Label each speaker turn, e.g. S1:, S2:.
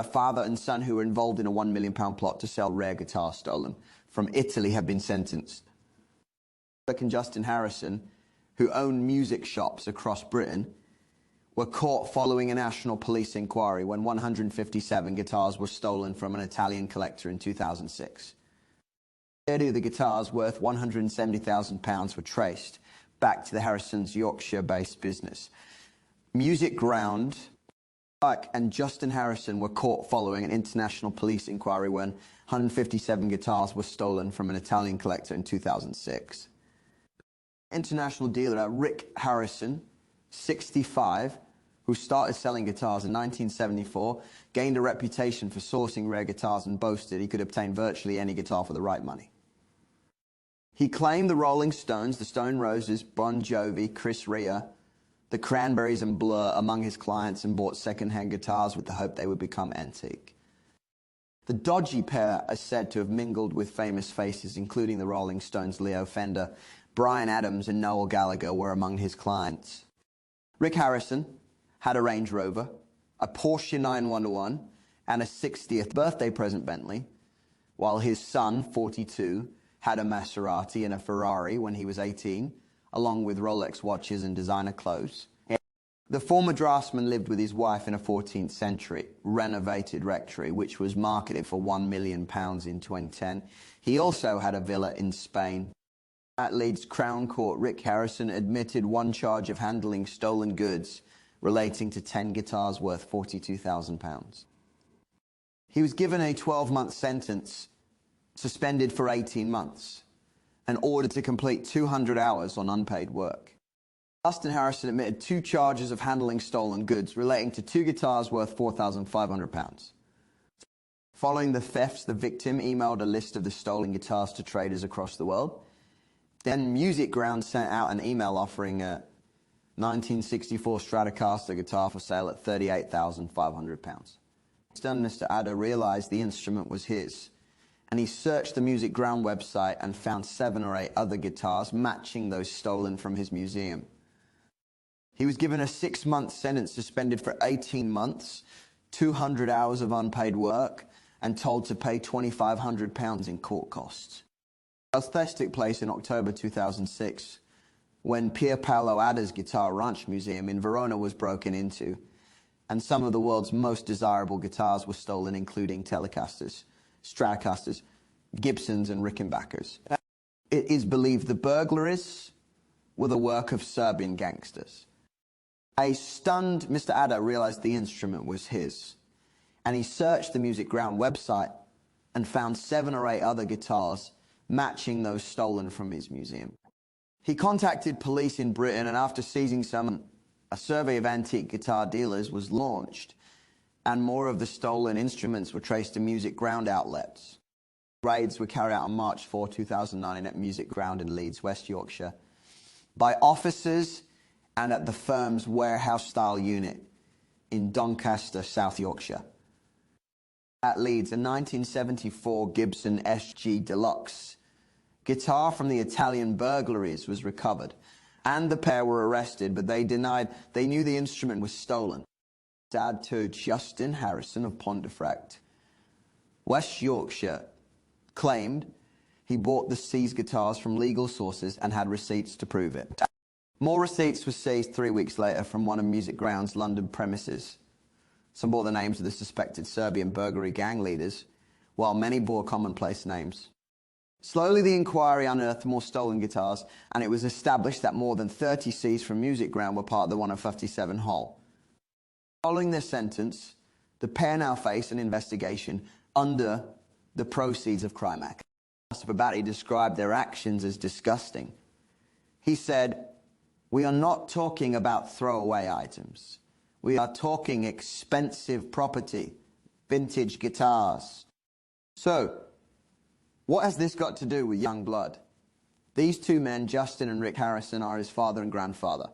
S1: A father and son who were involved in a £1 million plot to sell rare guitars stolen from Italy have been sentenced. Rick and Justin Harrison, who own music shops across Britain, were caught following a national police inquiry when 157 guitars were stolen from an Italian collector in 2006. The guitars, worth £170,000, were traced back to the Harrisons Yorkshire-based business. Music Ground and Justin Harrison were caught following an international police inquiry when 157 guitars were stolen from an Italian collector in 2006. International dealer Rick Harrison, 65, who started selling guitars in 1974, gained a reputation for sourcing rare guitars and boasted he could obtain virtually any guitar for the right money. He claimed the Rolling Stones, the Stone Roses, Bon Jovi, Chris Rea, the Cranberries and Blur among his clients, and bought second-hand guitars with the hope they would become antique. The dodgy pair are said to have mingled with famous faces, including the Rolling Stones' Leo Fender. Bryan Adams and Noel Gallagher were among his clients. Rick Harrison had a Range Rover, a Porsche 911, and a 60th birthday present Bentley, while his son, 42, had a Maserati and a Ferrari when he was 18, along with Rolex watches and designer clothes. The former draftsman lived with his wife in a 14th century renovated rectory, which was marketed for £1 million in 2010. He also had a villa in Spain. At Leeds Crown Court, Rick Harrison admitted one charge of handling stolen goods relating to 10 guitars worth £42,000. He was given a 12-month sentence, suspended for 18 months, and ordered to complete 200 hours on unpaid work. Justin Harrison admitted 2 charges of handling stolen goods relating to 2 guitars worth £4,500. Following the thefts, the victim emailed a list of the stolen guitars to traders across the world. Then Music Ground sent out an email offering a 1964 Stratocaster guitar for sale at £38,500. Mr. Adder realized the instrument was his, and he searched the Music Ground website and found 7 or 8 other guitars matching those stolen from his museum. He was given a 6-month sentence, suspended for 18 months, 200 hours of unpaid work, and told to pay £2,500 in court costs. The theft took place in October 2006, when Pier Paolo Adder's Guitar Ranch Museum in Verona was broken into, and some of the world's most desirable guitars were stolen, including Telecasters, Stratocasters, Gibsons, and Rickenbackers. It is believed the burglaries were the work of Serbian gangsters. A stunned Mr. Adder realized the instrument was his, and he searched the Music Ground website and found 7 or 8 other guitars matching those stolen from his museum. He contacted police in Britain, and after seizing some, a survey of antique guitar dealers was launched, and more of the stolen instruments were traced to Music Ground outlets. Raids were carried out on March 4, 2009 at Music Ground in Leeds, West Yorkshire, by officers and at the firm's warehouse-style unit in Doncaster, South Yorkshire. At Leeds, a 1974 Gibson SG Deluxe guitar from the Italian burglaries was recovered, and the pair were arrested, but they denied they knew the instrument was stolen. Dad to Justin Harrison of Pontefract, West Yorkshire, claimed he bought the seized guitars from legal sources and had receipts to prove it. More receipts were seized 3 weeks later from one of Music Ground's London premises. Some bore the names of the suspected Serbian burglary gang leaders, while many bore commonplace names. Slowly, the inquiry unearthed more stolen guitars, and it was established that more than 30 seized from Music Ground were part of the 157 haul. Following their sentence, the pair now face an investigation under the Proceeds of Crime Act. He described their actions as disgusting. He said, "We are not talking about throwaway items. We are talking expensive property, vintage guitars." So, what has this got to do with Yungblud? These 2 men, Justin and Rick Harrison, are his father and grandfather.